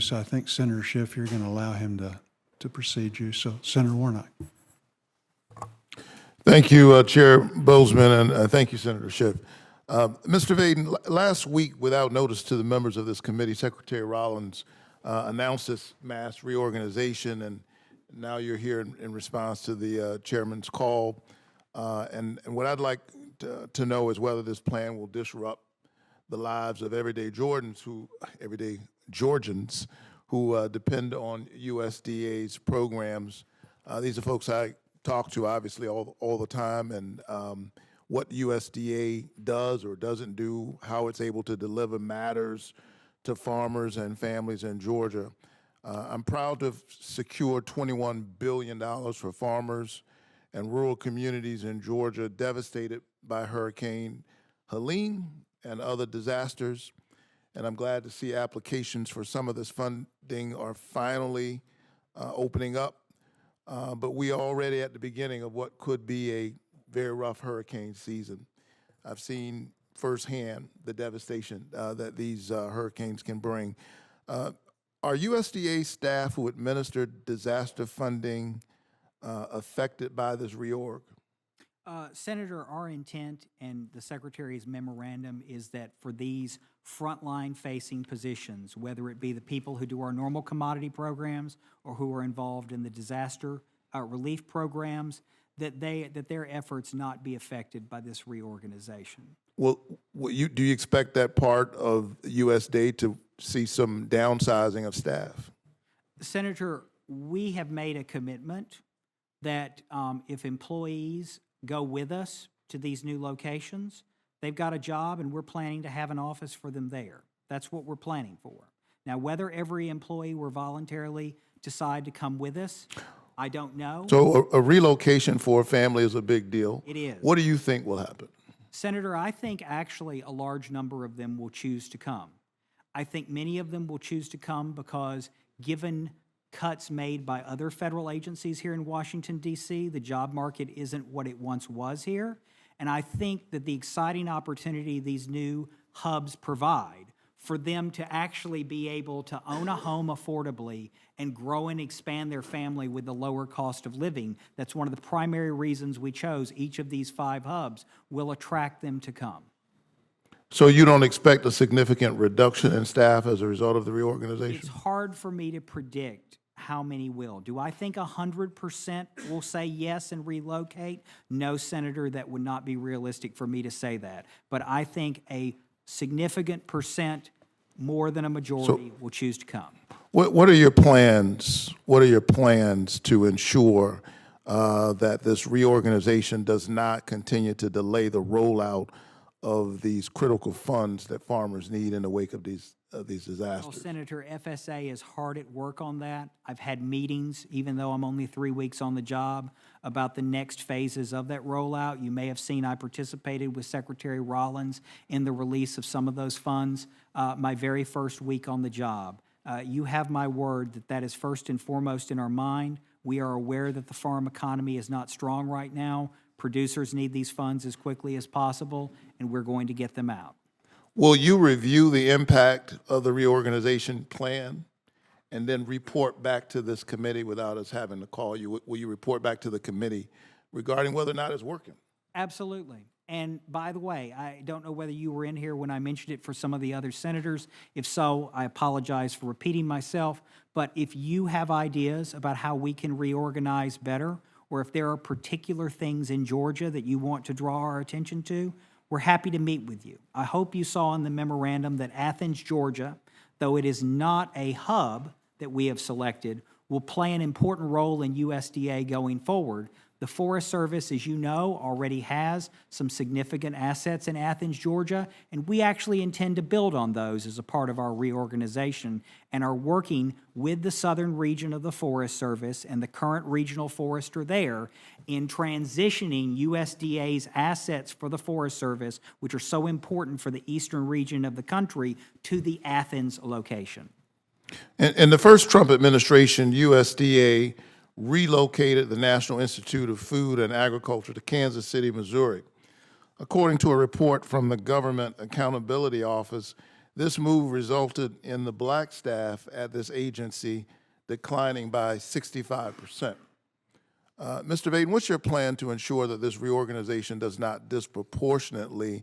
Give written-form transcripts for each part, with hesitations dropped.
So I think Senator Schiff, you're going to allow him to precede you. So Senator Warnock. Thank you, Chair Bozeman, and thank you, Senator Schiff. Mr. Vaden, last week, without notice to the members of this committee, Secretary Rollins announced this mass reorganization, and now you're here in response to the chairman's call. And what I'd like to know is whether this plan will disrupt the lives of everyday Georgians who depend on USDA's programs. These are folks I talk to, obviously, all the time, and what USDA does or doesn't do, how it's able to deliver matters to farmers and families in Georgia. I'm proud to have secured $21 billion for farmers and rural communities in Georgia devastated by Hurricane Helene and other disasters. And I'm glad to see applications for some of this funding are finally opening up. But we are already at the beginning of what could be a very rough hurricane season. I've seen firsthand the devastation that these hurricanes can bring. Are USDA staff who administer disaster funding affected by this reorg? Senator, our intent and the Secretary's memorandum is that for these frontline facing positions, whether it be the people who do our normal commodity programs or who are involved in the disaster relief programs, that their efforts not be affected by this reorganization. Well, do you expect that part of USDA to see some downsizing of staff? Senator, we have made a commitment that if employees go with us to these new locations, they've got a job and we're planning to have an office for them there. That's what we're planning for. Now, whether every employee will voluntarily decide to come with us, I don't know. So a relocation for a family is a big deal. It is. What do you think will happen? Senator, I think actually a large number of them will choose to come. I think many of them will choose to come because given cuts made by other federal agencies here in Washington, D.C., the job market isn't what it once was here. And I think that the exciting opportunity these new hubs provide for them to actually be able to own a home affordably and grow and expand their family with the lower cost of living, that's one of the primary reasons we chose each of these 5 hubs, will attract them to come. So you don't expect a significant reduction in staff as a result of the reorganization? It's hard for me to predict how many will. Do I think 100% will say yes and relocate? No, Senator, that would not be realistic for me to say that. But I think a significant percent, more than a majority, will choose to come. What are your plans? What are your plans to ensure that this reorganization does not continue to delay the rollout of these critical funds that farmers need in the wake of these disasters? Well, Senator, FSA is hard at work on that. I've had meetings, even though I'm only 3 weeks on the job, about the next phases of that rollout. You may have seen I participated with Secretary Rollins in the release of some of those funds my very first week on the job. You have my word that that is first and foremost in our mind. We are aware that the farm economy is not strong right now. Producers need these funds as quickly as possible, and we're going to get them out. Will you review the impact of the reorganization plan and then report back to this committee without us having to call you? Will you report back to the committee regarding whether or not it's working? Absolutely. And by the way, I don't know whether you were in here when I mentioned it for some of the other senators. If so, I apologize for repeating myself. But if you have ideas about how we can reorganize better, or if there are particular things in Georgia that you want to draw our attention to, we're happy to meet with you. I hope you saw in the memorandum that Athens, Georgia, though it is not a hub that we have selected, will play an important role in USDA going forward. The Forest Service, as you know, already has some significant assets in Athens, Georgia, and we actually intend to build on those as a part of our reorganization and are working with the southern region of the Forest Service and the current regional forester there in transitioning USDA's assets for the Forest Service, which are so important for the eastern region of the country, to the Athens location. In the first Trump administration, USDA relocated the National Institute of Food and Agriculture to Kansas City, Missouri. According to a report from the Government Accountability Office, This move resulted in the black staff at this agency declining by 65%. Mr. Vaden, what's your plan to ensure that this reorganization does not disproportionately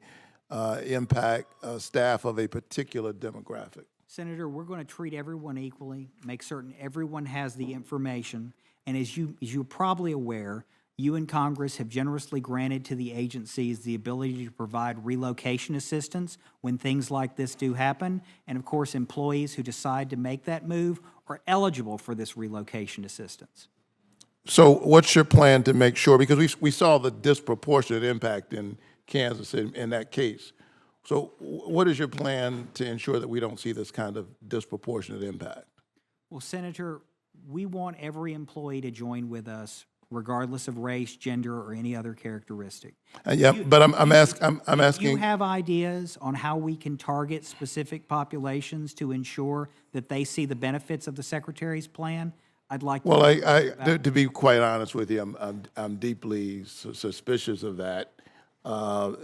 impact staff of a particular demographic? Senator, we're going to treat everyone equally, make certain everyone has the information, and as you're probably aware, you and Congress have generously granted to the agencies the ability to provide relocation assistance when things like this do happen, and of course, employees who decide to make that move are eligible for this relocation assistance. So what's your plan to make sure, because we saw the disproportionate impact in Kansas in that case. So what is your plan to ensure that we don't see this kind of disproportionate impact? Well, Senator, we want every employee to join with us regardless of race, gender, or any other characteristic. But I'm asking. Do you have ideas on how we can target specific populations to ensure that they see the benefits of the Secretary's plan? I'd like to. Well, to be quite honest with you, I'm deeply suspicious of that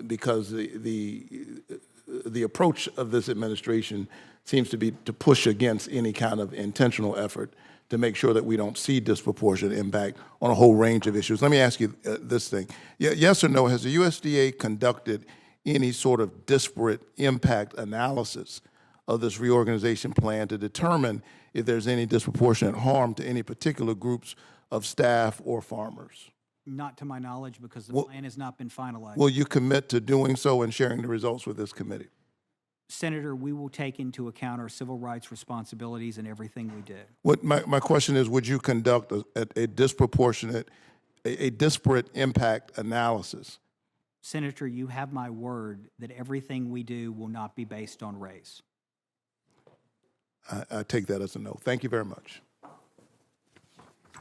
because the approach of this administration seems to be to push against any kind of intentional effort to make sure that we don't see disproportionate impact on a whole range of issues. Let me ask you this thing. Yes or no, has the USDA conducted any sort of disparate impact analysis of this reorganization plan to determine if there's any disproportionate harm to any particular groups of staff or farmers? Not to my knowledge, because the plan has not been finalized. Will you commit to doing so and sharing the results with this committee? Senator, we will take into account our civil rights responsibilities in everything we do. My question is, would you conduct a disproportionate, a disparate impact analysis? Senator, you have my word that everything we do will not be based on race. I take that as a no. Thank you very much.